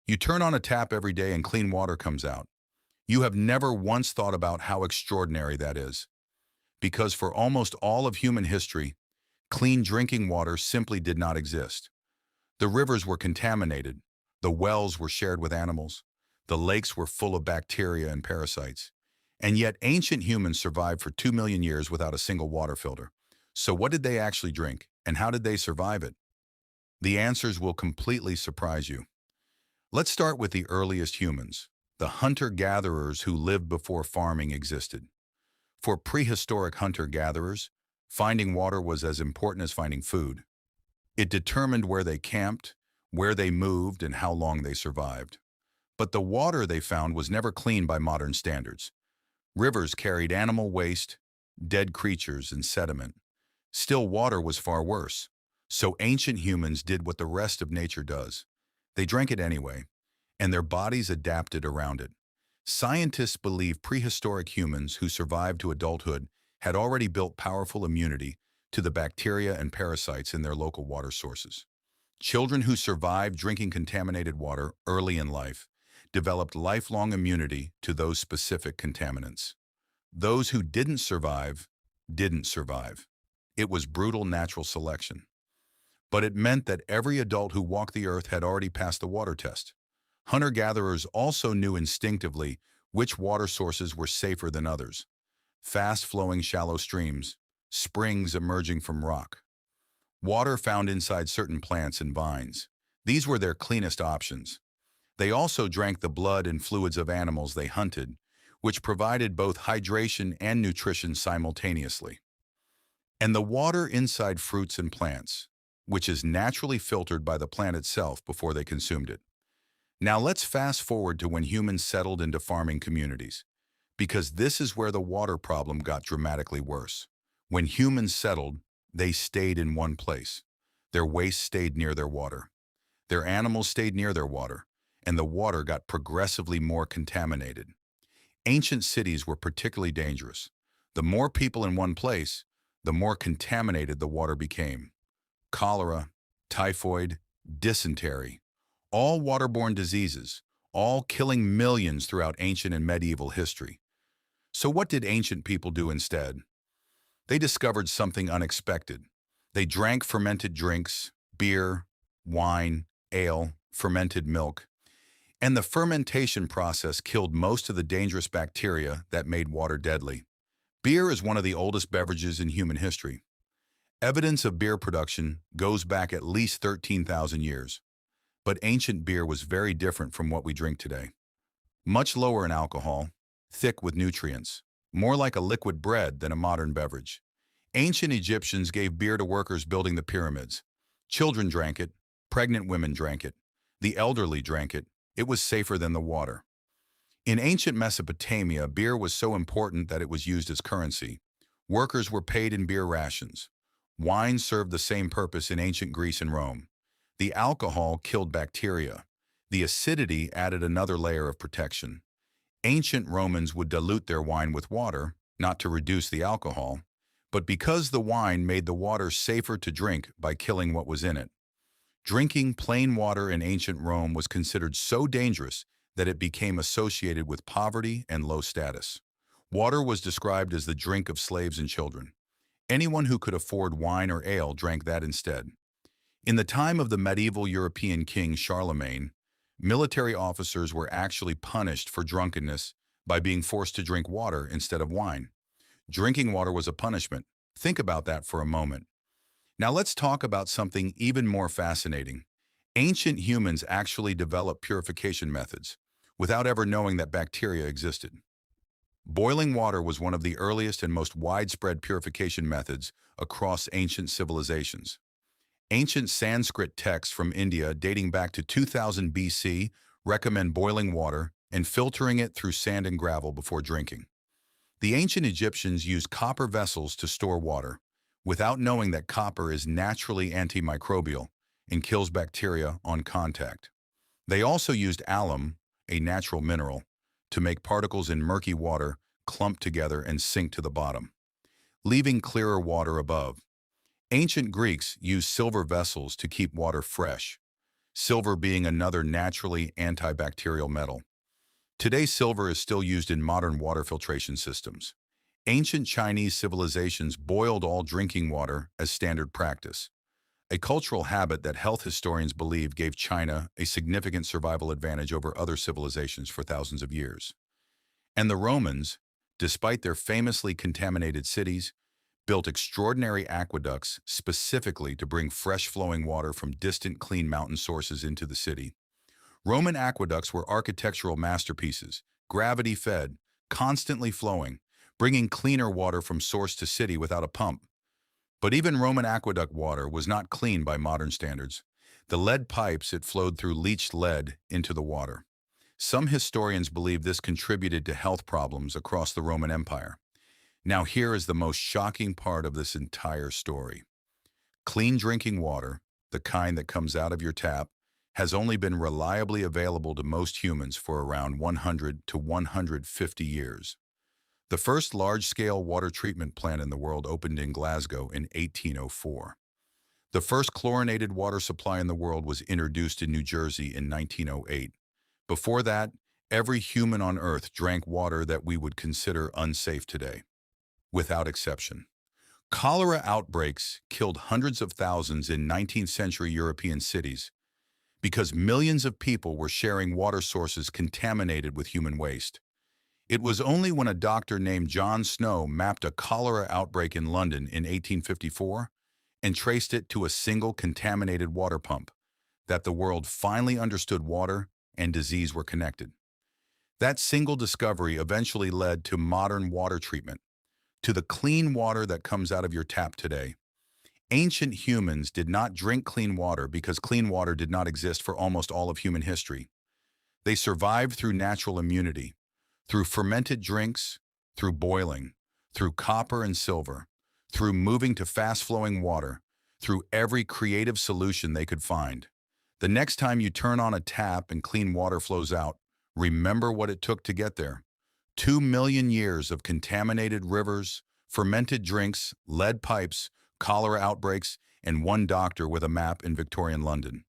You turn on a tap every day and clean water comes out. You have never once thought about how extraordinary that is. Because for almost all of human history, clean drinking water simply did not exist. The rivers were contaminated, the wells were shared with animals, the lakes were full of bacteria and parasites. And yet ancient humans survived for 2 million years without a single water filter. So what did they actually drink, and how did they survive it? The answers will completely surprise you. Let's start with the earliest humans, the hunter-gatherers who lived before farming existed. For prehistoric hunter-gatherers, finding water was as important as finding food. It determined where they camped, where they moved, and how long they survived. But the water they found was never clean by modern standards. Rivers carried animal waste, dead creatures, and sediment. Still, water was far worse. So ancient humans did what the rest of nature does. They drank it anyway, and their bodies adapted around it. Scientists believe prehistoric humans who survived to adulthood had already built powerful immunity to the bacteria and parasites in their local water sources. Children who survived drinking contaminated water early in life developed lifelong immunity to those specific contaminants. Those who didn't survive. It was brutal natural selection. But it meant that every adult who walked the earth had already passed the water test. Hunter-gatherers also knew instinctively which water sources were safer than others. Fast-flowing shallow streams, springs emerging from rock, water found inside certain plants and vines. These were their cleanest options. They also drank the blood and fluids of animals they hunted, which provided both hydration and nutrition simultaneously. And the water inside fruits and plants, which is naturally filtered by the plant itself before they consumed it. Now let's fast forward to when humans settled into farming communities, because this is where the water problem got dramatically worse. When humans settled, they stayed in one place. Their waste stayed near their water. Their animals stayed near their water, and the water got progressively more contaminated. Ancient cities were particularly dangerous. The more people in one place, the more contaminated the water became. Cholera, typhoid, dysentery, all waterborne diseases, all killing millions throughout ancient and medieval history. So what did ancient people do instead? They discovered something unexpected. They drank fermented drinks, beer, wine, ale, fermented milk, and the fermentation process killed most of the dangerous bacteria that made water deadly. Beer is one of the oldest beverages in human history. Evidence of beer production goes back at least 13,000 years. But ancient beer was very different from what we drink today. Much lower in alcohol, thick with nutrients, more like a liquid bread than a modern beverage. Ancient Egyptians gave beer to workers building the pyramids. Children drank it, pregnant women drank it, the elderly drank it. It was safer than the water. In ancient Mesopotamia, beer was so important that it was used as currency. Workers were paid in beer rations. Wine served the same purpose in ancient Greece and Rome. The alcohol killed bacteria. The acidity added another layer of protection. Ancient Romans would dilute their wine with water, not to reduce the alcohol, but because the wine made the water safer to drink by killing what was in it. Drinking plain water in ancient Rome was considered so dangerous that it became associated with poverty and low status. Water was described as the drink of slaves and children. Anyone who could afford wine or ale drank that instead. In the time of the medieval European king Charlemagne, military officers were actually punished for drunkenness by being forced to drink water instead of wine. Drinking water was a punishment. Think about that for a moment. Now let's talk about something even more fascinating. Ancient humans actually developed purification methods without ever knowing that bacteria existed. Boiling water was one of the earliest and most widespread purification methods across ancient civilizations. Ancient Sanskrit texts from India dating back to 2000 BC recommend boiling water and filtering it through sand and gravel before drinking. The ancient Egyptians used copper vessels to store water, without knowing that copper is naturally antimicrobial and kills bacteria on contact. They also used alum, a natural mineral, to make particles in murky water clump together and sink to the bottom, leaving clearer water above. Ancient Greeks used silver vessels to keep water fresh. silver being another naturally antibacterial metal. Today, silver is still used in modern water filtration systems. Ancient Chinese civilizations boiled all drinking water as standard practice, a cultural habit that health historians believe gave China a significant survival advantage over other civilizations for thousands of years. And the Romans, despite their famously contaminated cities, built extraordinary aqueducts specifically to bring fresh-flowing water from distant clean mountain sources into the city. Roman aqueducts were architectural masterpieces, gravity-fed, constantly flowing, bringing cleaner water from source to city without a pump. But even Roman aqueduct water was not clean by modern standards. The lead pipes it flowed through leached lead into the water. Some historians believe this contributed to health problems across the Roman Empire. Now here is the most shocking part of this entire story. Clean drinking water, the kind that comes out of your tap, has only been reliably available to most humans for around 100 to 150 years. The first large-scale water treatment plant in the world opened in Glasgow in 1804. The first chlorinated water supply in the world was introduced in New Jersey in 1908. Before that, every human on Earth drank water that we would consider unsafe today, without exception. Cholera outbreaks killed hundreds of thousands in 19th century European cities because millions of people were sharing water sources contaminated with human waste. It was only when a doctor named John Snow mapped a cholera outbreak in London in 1854 and traced it to a single contaminated water pump that the world finally understood water and disease were connected. That single discovery eventually led to modern water treatment, to the clean water that comes out of your tap today. Ancient humans did not drink clean water because clean water did not exist for almost all of human history. They survived through natural immunity, through fermented drinks, through boiling, through copper and silver, through moving to fast-flowing water, through every creative solution they could find. The next time you turn on a tap and clean water flows out, remember what it took to get there. 2 million years of contaminated rivers, fermented drinks, lead pipes, cholera outbreaks, and one doctor with a map in Victorian London.